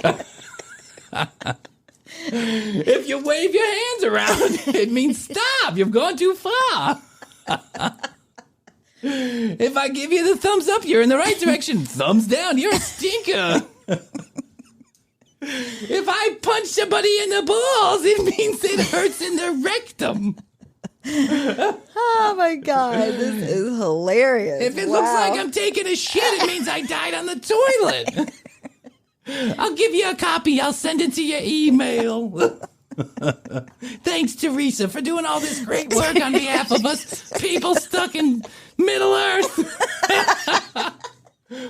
If you wave your hands around, it means stop. You've gone too far. If I give you the thumbs up, you're in the right direction. Thumbs down, you're a stinker. If I punch somebody in the balls, it means it hurts in the rectum. Oh my God, this is hilarious. If it looks like I'm taking a shit, it means I died on the toilet. I'll give you a copy. I'll send it to your email. Thanks, Teresa, for doing all this great work on behalf of us people stuck in Middle Earth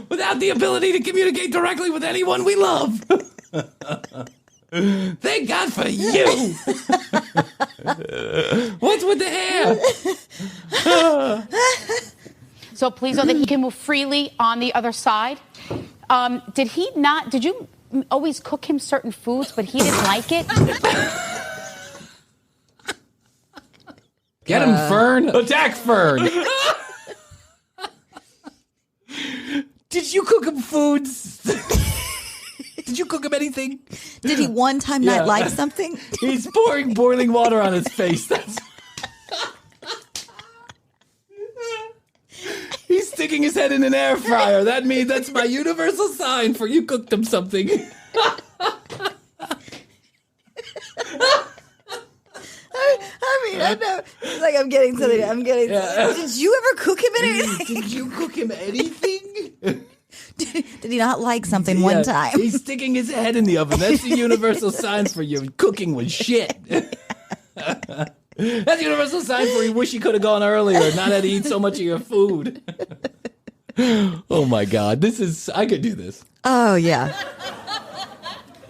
without the ability to communicate directly with anyone we love. Thank God for you. What's with the hair? So please know that he can move freely on the other side. Did you always cook him certain foods, but he didn't like it? Get him, Fern. Attack, Fern. Did you cook him foods? Did you cook him anything? Did he one time not like something? He's pouring boiling water on his face. He's sticking his head in an air fryer. That's my universal sign for you cooked him something. I know. It's like I'm getting something. Did you ever cook him anything? Did you cook him anything? Did he not like something one time? He's sticking his head in the oven. That's the universal sign for you cooking with shit. That's the universal sign for you wish you could have gone earlier, not had to eat so much of your food. Oh my God, I could do this. Oh yeah.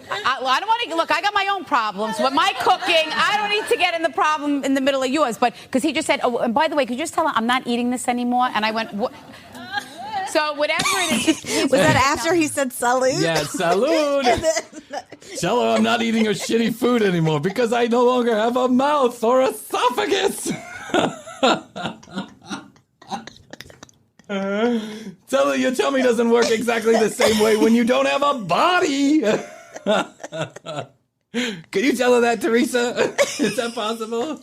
I don't want to look. I got my own problems with my cooking. I don't need to get in the problem in the middle of yours. But because he just said, "Oh, and by the way, could you just tell him I'm not eating this anymore?" And I went, "What?" So whatever it is. Was that after he said salud? Yeah, salud. Tell her I'm not eating her shitty food anymore because I no longer have a mouth or esophagus. Tell her your tummy doesn't work exactly the same way when you don't have a body. Can you tell her that, Teresa? Is that possible?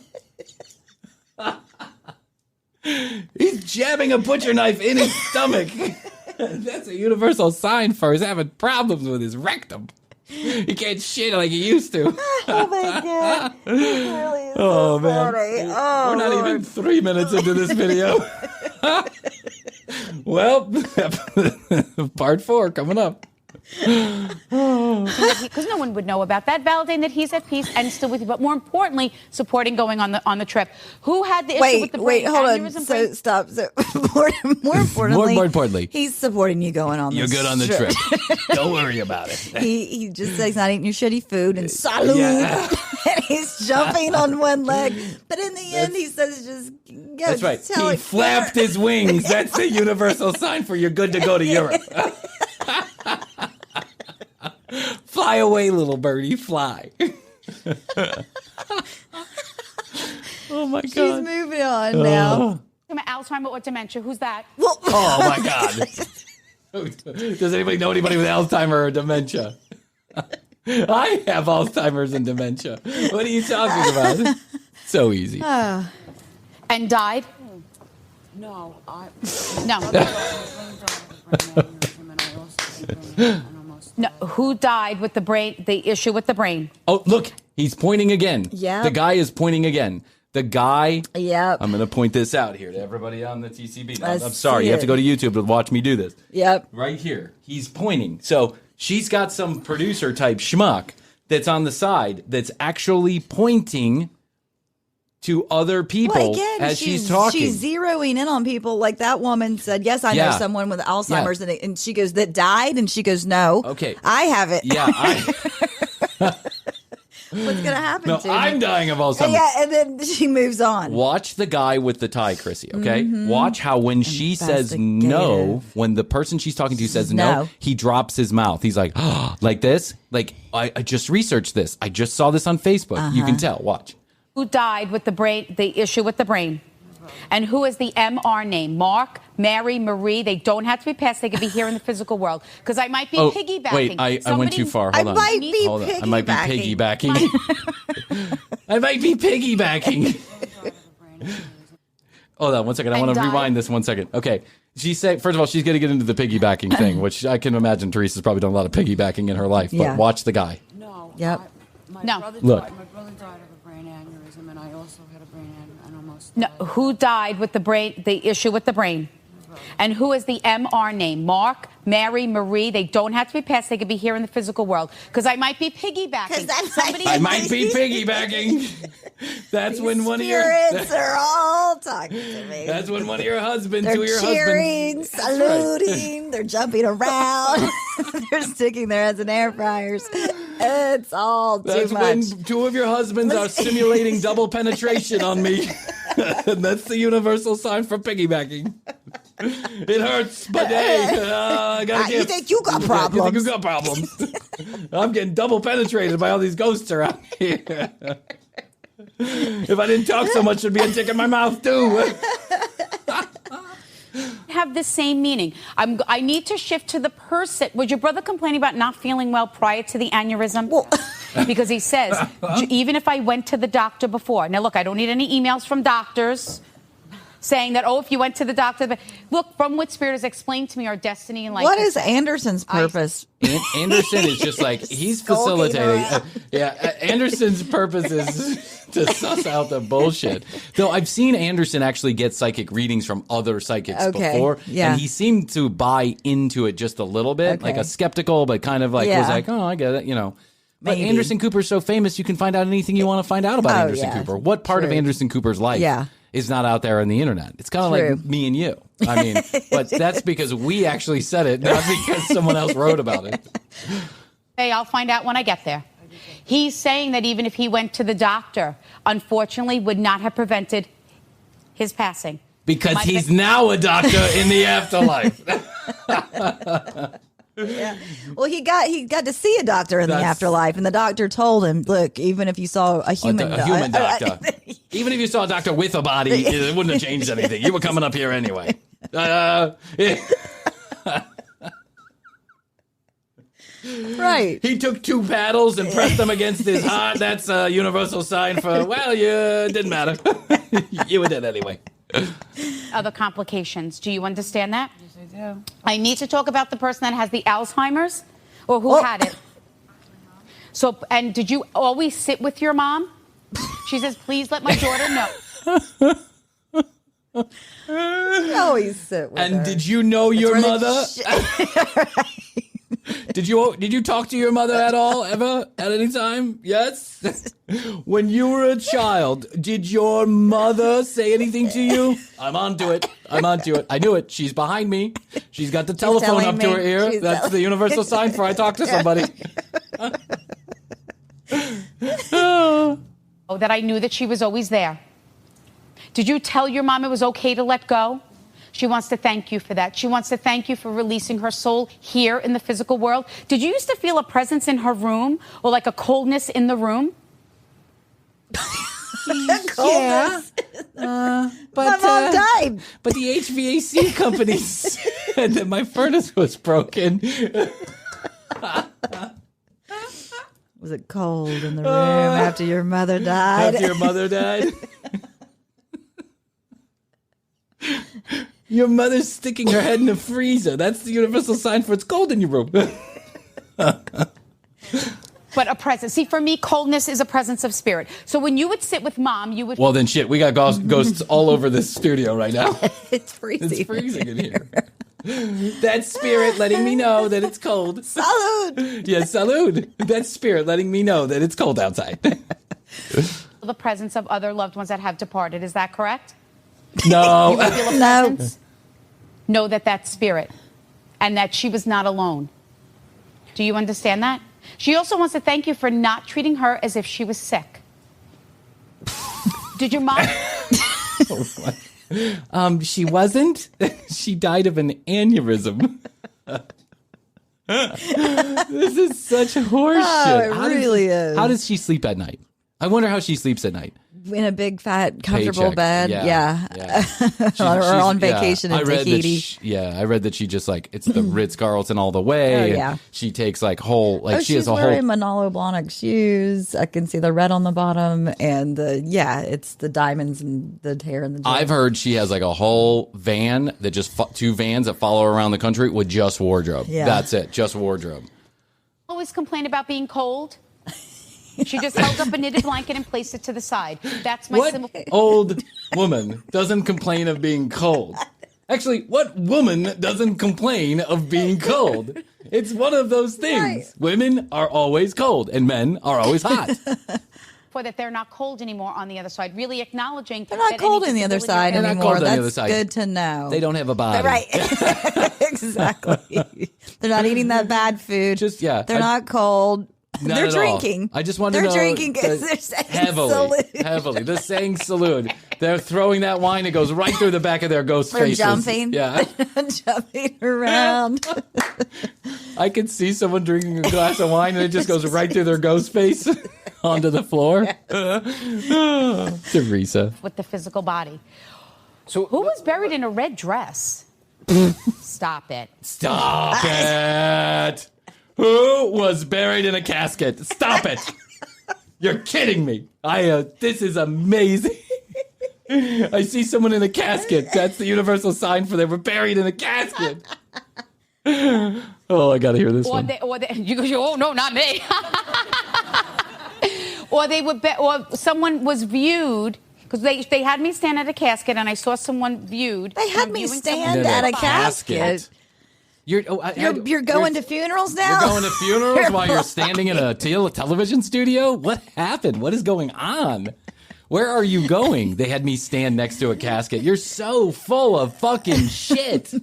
He's jabbing a butcher knife in his stomach. That's a universal sign for his having problems with his rectum. He can't shit like he used to. Oh my God. Really is so man. funny. Oh, we're not even 3 minutes into this video. Well, part 4 coming up. Because no one would know about that, validating that he's at peace and still with you, but more importantly, supporting going on the trip. Who had the issue with the brain? Hold on. So stop. So more importantly, he's supporting you going on. You're good on the trip. Don't worry about it. He just says not eating your shitty food and salud, and he's jumping on one leg. But in the end, he says just go. That's right. He flapped his wings. That's the universal sign for you're good to go to Europe. Fly away, little birdie, fly. Oh, my God. She's moving on now. Alzheimer or dementia? Who's that? Well, oh, my God. Does anybody know anybody with Alzheimer or dementia? I have Alzheimer's and dementia. What are you talking about? So easy. And died? No. No, who died with the brain? The issue with the brain. Oh, look, he's pointing again. Yeah. The guy is pointing again. The guy. Yep. I'm going to point this out here to everybody on the TCB. I'm Let's sorry, see you have to it. go to YouTube to watch me do this. Yep. Right here. He's pointing. So she's got some producer type schmuck that's on the side that's actually pointing to other people as she's talking. She's zeroing in on people. Like that woman said, yes, I know someone with Alzheimer's. And she goes, that died? And she goes, no. Okay. I have it. Yeah. What's going to happen to I'm me? dying of Alzheimer's. Yeah, and then she moves on. Watch the guy with the tie, Krissy, okay? Watch how when she says no, when the person she's talking to says no, he drops his mouth. He's like, like this? Like, I just researched this. I just saw this on Facebook. You can tell. Watch. Who died with the issue with the brain? And who is the MR name? Mark, Mary, Marie. They don't have to be passed. They could be here in the physical world. Because I might be piggybacking. Wait, I went too far. Hold on. I might be piggybacking. I might be piggybacking. Hold on one second. I want to rewind this 1 second. Okay. She said, first of all, she's going to get into the piggybacking thing, which I can imagine Teresa's probably done a lot of piggybacking in her life. But watch the guy. No. Yep. My brother died of a brain aneurysm, and I also had a brain aneurysm. And almost died. No, who died with the issue with the brain? And who is the MR name? Mark, Mary, Marie. They don't have to be passed. They could be here in the physical world. Because I might be piggybacking. I might be piggybacking. That's when one of your spirits are all talking to me. That's when one of your husbands, They're cheering, saluting, they're jumping around, they're sticking their heads in air fryers. It's all too much. That's when two of your husbands are simulating double penetration on me. And that's the universal sign for piggybacking. It hurts, but hey, I got you think you got problems? You think you got problems? I'm getting double penetrated by all these ghosts around here. If I didn't talk so much, there'd be a dick in my mouth too. Have the same meaning. I need to shift to the person. Was your brother complaining about not feeling well prior to the aneurysm? Well, because he says, even if I went to the doctor before. Now, look, I don't need any emails from doctors saying that, if you went to the doctor. But look, from what Spirit has explained to me, our destiny in life. What is Anderson's purpose? Anderson is just like, he's facilitating. Anderson's purpose is to suss out the bullshit. Though I've seen Anderson actually get psychic readings from other psychics before. Yeah. And he seemed to buy into it just a little bit, like a skeptical, but kind of like was like, I get it, But Anderson Cooper's so famous, you can find out anything you want to find out about Anderson Cooper. What part of Anderson Cooper's life is not out there on the internet? It's kind of like me and you. I mean, but that's because we actually said it, not because someone else wrote about it. Hey, I'll find out when I get there. He's saying that even if he went to the doctor, unfortunately, would not have prevented his passing. Because he's now a doctor in the afterlife. Yeah. Well, he got to see a doctor in the afterlife, and the doctor told him, "Look, even if you saw a human doctor, even if you saw a doctor with a body, it wouldn't have changed anything. You were coming up here anyway." Right. He took 2 paddles and pressed them against his heart. That's a universal sign for, it didn't matter. You were dead anyway. Other complications. Do you understand that? Yes, I do. I need to talk about the person that has the Alzheimer's or who had it. So, and did you always sit with your mom? She says, please let my daughter know. Always sit with her. And did you know your mother? Did you talk to your mother at all, ever, at any time? Yes? When you were a child, did your mother say anything to you? I'm onto it. I knew it. She's behind me. She's got the telephone up to her ear. That's the universal sign for I talk to somebody. That I knew that she was always there. Did you tell your mom it was okay to let go? She wants to thank you for that. She wants to thank you for releasing her soul here in the physical world. Did you used to feel a presence in her room or like a coldness in the room? Yeah. But my mom died. But the HVAC company said that my furnace was broken. Was it cold in the room after your mother died? After your mother died? Your mother's sticking her head in the freezer. That's the universal sign for it's cold in your room. But a presence. See, for me, coldness is a presence of spirit. So when you would sit with mom, you would... Well, then shit, we got ghosts all over this studio right now. It's freezing. It's freezing in here. That's spirit letting me know that it's cold. Salud. Yes, salud. That's spirit letting me know that it's cold outside. The presence of other loved ones that have departed. Is that correct? No. You feel a presence? Know that that's spirit and that she was not alone. Do you understand that? She also wants to thank you for not treating her as if she was sick. Did your mom? She wasn't. She died of an aneurysm. This is such horseshit. Oh, it really is. How does she sleep at night? I wonder how she sleeps at night. In a big, fat, comfortable Paycheck. bed. Yeah. Or on vacation in Tahiti. I read that she just like, it's the Ritz-Carlton all the way. Oh, yeah. She takes like whole, like she has a whole. She's wearing Manolo Blahnik shoes. I can see the red on the bottom. And it's the diamonds and the hair and the jewelry. I've heard she has like a whole van that just, two vans that follow her around the country with just wardrobe. Yeah. That's it. Just wardrobe. Always complain about being cold. She just held up a knitted blanket and placed it to the side. That's my What old woman doesn't complain of being cold? Actually, what woman doesn't complain of being cold? It's one of those things. Right. Women are always cold and men are always hot. For that they're not cold anymore on the other side. Really acknowledging they're not cold on the other side anymore. That's good to know. They don't have a body. Right. Exactly. They're not eating that bad food. They're not cold. They're drinking. I just want to know. They're drinking because they're saying heavily. They're saying salute. They're throwing that wine. It goes right through the back of their ghost faces. Jumping. Yeah. Jumping around. I can see someone drinking a glass of wine and it just goes right through their ghost face onto the floor. Teresa. With the physical body. So who was buried in a red dress? Stop it. Stop it. Who was buried in a casket? Stop it. You're kidding me. This is amazing. I see someone in a casket. That's the universal sign for they were buried in a casket. Oh, I got to hear this one. You go, oh, no, not me. or someone was viewed. Because they had me stand at a casket and I saw someone viewed. They had me stand at a casket. You're going to funerals now? You're going to funerals while you're standing in a television studio? What happened? What is going on? Where are you going? They had me stand next to a casket. You're so full of fucking shit.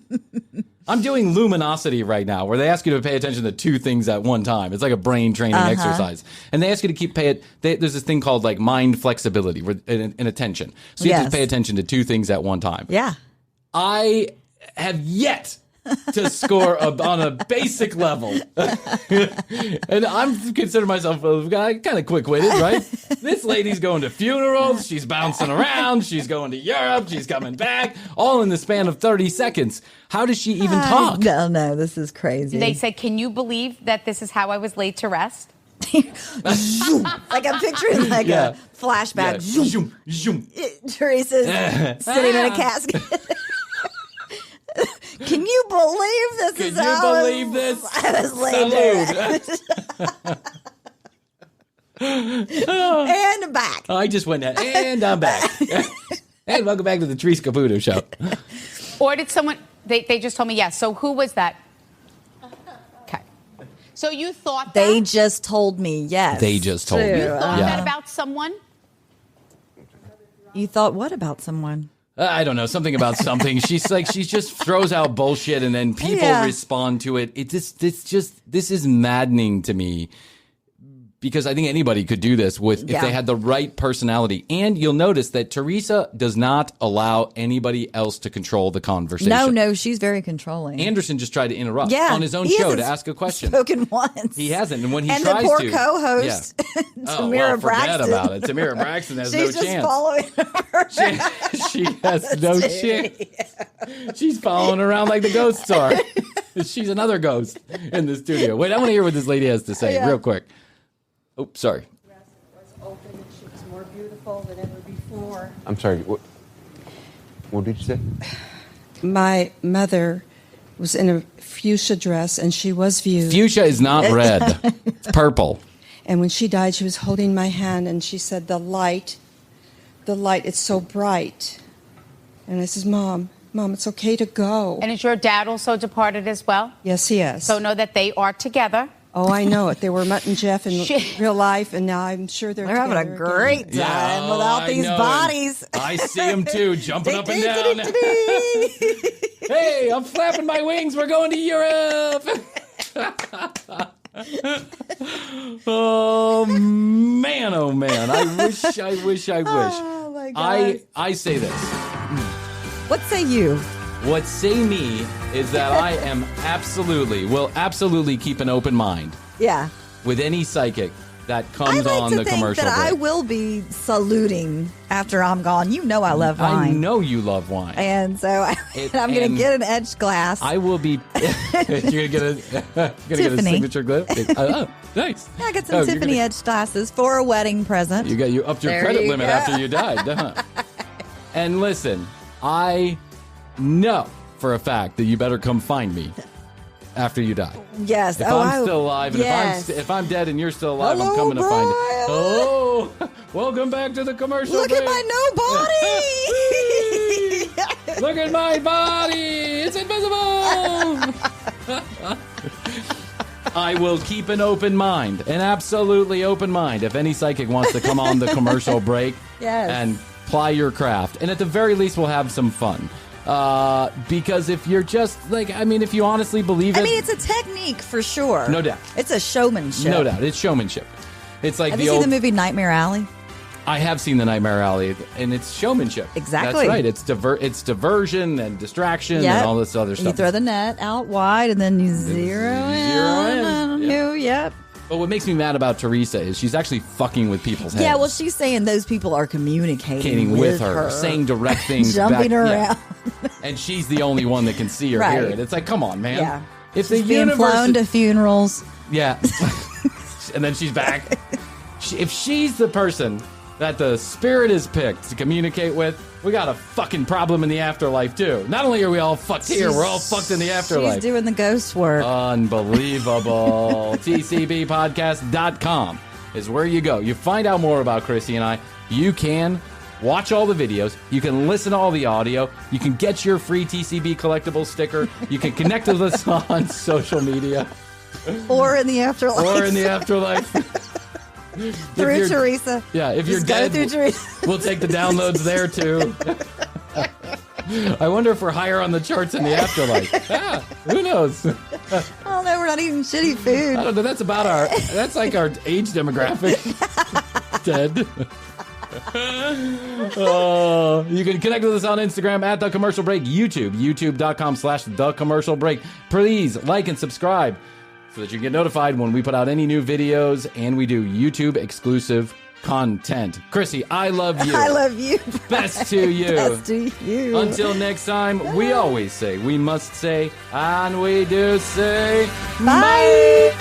I'm doing luminosity right now, where they ask you to pay attention to two things at one time. It's like a brain training exercise. And they ask you to there's this thing called like mind flexibility and attention. So you have to pay attention to two things at one time. Yeah. I have yet to score on a basic level. And I'm consider myself a guy kind of quick-witted, right? This lady's going to funerals, she's bouncing around, she's going to Europe, she's coming back, all in the span of 30 seconds. How does she even talk? No, this is crazy. They said, can you believe that this is how I was laid to rest? Like I'm picturing like a flashback. Yeah. Zoom, zoom. Teresa's sitting in a casket. Can you believe this is how I was laid there? And back. I just went that, and I'm back. And welcome back to the Teresa Caputo show. Or did someone, they just told me yes. So who was that? Okay. So you thought that? They just told me yes. They just told me. You thought that about someone? You thought what about someone? I don't know, something about something. She just throws out bullshit and then people respond to it. This is maddening to me because I think anybody could do this if they had the right personality. And you'll notice that Teresa does not allow anybody else to control the conversation. No, she's very controlling. Anderson just tried to interrupt on his own show to ask a question. Spoken once. He hasn't, and when he tries to, the poor co-host, Tamira Braxton. Forget about it. Tamira Braxton has no chance. She's just following her. She has no chance. She's following around like the ghosts are. She's another ghost in the studio. Wait, I want to hear what this lady has to say real quick. Oh, sorry. Was open and she was more beautiful than ever before. I'm sorry. What did you say? My mother was in a fuchsia dress and she was viewed. Fuchsia is not red. It's purple. And when she died, she was holding my hand and she said, the light, it's so bright. And I says, Mom, Mom, it's okay to go. And is your dad also departed as well? Yes, he is. So know that they are together. Oh, I know it. They were Mutt and Jeff in real life, and now I'm sure they're having a great time without these bodies. I see them too, jumping up and down. Hey, I'm flapping my wings. We're going to Europe. Oh man! I wish. Oh my God! I say this. What say you? What say me is that I will absolutely keep an open mind. Yeah. With any psychic that comes on the commercial break. I will be saluting after I'm gone. You know I love wine. I know you love wine. And so I'm going to get an edged glass. I will be. You're going to get a signature glass? Oh, nice. Yeah, I got some Tiffany edged glasses for a wedding present. You upped your credit limit after you died, huh? And listen, I know for a fact that you better come find me after you die. Yes. If I'm still alive, and if I'm dead and you're still alive, I'm coming to find you. Oh, welcome back to the commercial. Look at my no body. Look at my body. It's invisible. I will keep an open mind, an absolutely open mind. If any psychic wants to come on the commercial break and ply your craft, and at the very least, we'll have some fun. Because if you're just if you honestly believe it, it's a technique for sure. No doubt. It's a showmanship. No doubt. It's showmanship. It's like Have you seen the movie Nightmare Alley? I have seen the Nightmare Alley, and it's showmanship. Exactly. That's right. It's diversion and distraction and all this other stuff. You throw the net out wide, and then you zero in. Yep. But what makes me mad about Teresa is she's actually fucking with people's heads. Yeah, well, she's saying those people are communicating with her. Saying direct things. Jumping around. Yeah. And she's the only one that can see or hear it. It's like, come on, man. Yeah. If she's being flown to funerals. Yeah. And then she's back. If she's the person that the spirit is picked to communicate with, we got a fucking problem in the afterlife, too. Not only are we all fucked here, we're all fucked in the afterlife. She's doing the ghost work. Unbelievable. TCBpodcast.com is where you go. You find out more about Krissy and I. You can watch all the videos. You can listen to all the audio. You can get your free TCB collectible sticker. You can connect with us on social media. Or in the afterlife. Through Teresa. Yeah, if you're dead, we'll take the downloads there, too. I wonder if we're higher on the charts in the afterlife. Who knows? Oh, no, we're not eating shitty food. I don't know. That's like our age demographic. Dead. You can connect with us on Instagram at The Commercial Break, youtube.com/The Commercial Break. Please like and subscribe so that you get notified when we put out any new videos, and we do YouTube exclusive content. Krissy, I love you. I love you. Best to you. Best to you. Until next time, we always say, we must say, and we do say, bye.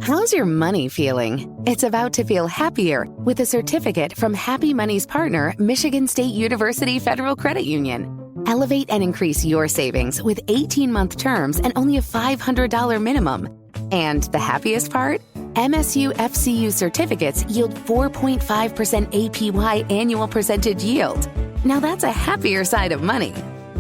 How's your money feeling? It's about to feel happier with a certificate from Happy Money's partner, Michigan State University Federal Credit Union. Elevate and increase your savings with 18-month terms and only a $500 minimum. And the happiest part? MSU FCU certificates yield 4.5% APY annual percentage yield. Now that's a happier side of money.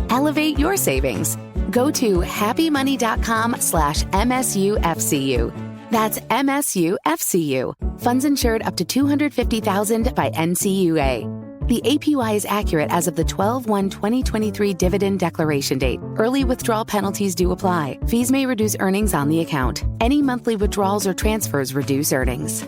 Elevate your savings. Go to happymoney.com/MSUFCU. That's MSUFCU. Funds insured up to $250,000 by NCUA. The APY is accurate as of the 12/1/2023 dividend declaration date. Early withdrawal penalties do apply. Fees may reduce earnings on the account. Any monthly withdrawals or transfers reduce earnings.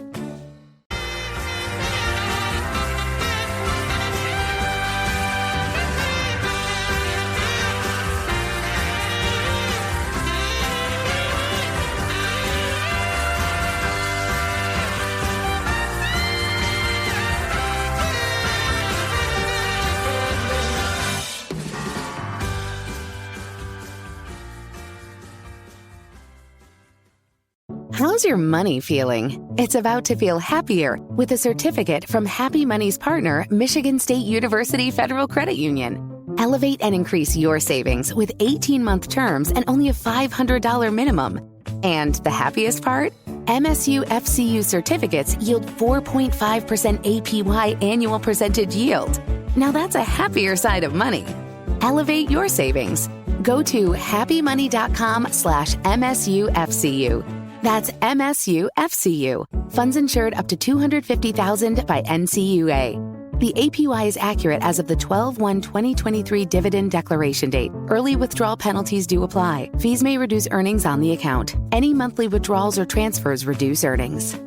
How's your money feeling? It's about to feel happier with a certificate from Happy Money's partner, Michigan State University Federal Credit Union. Elevate and increase your savings with 18-month terms and only a $500 minimum. And the happiest part? MSU FCU certificates yield 4.5% APY annual percentage yield. Now that's a happier side of money. Elevate your savings. Go to happymoney.com/MSUFCU. That's MSUFCU. Funds insured up to $250,000 by NCUA. The APY is accurate as of the 12/1/2023 dividend declaration date. Early withdrawal penalties do apply. Fees may reduce earnings on the account. Any monthly withdrawals or transfers reduce earnings.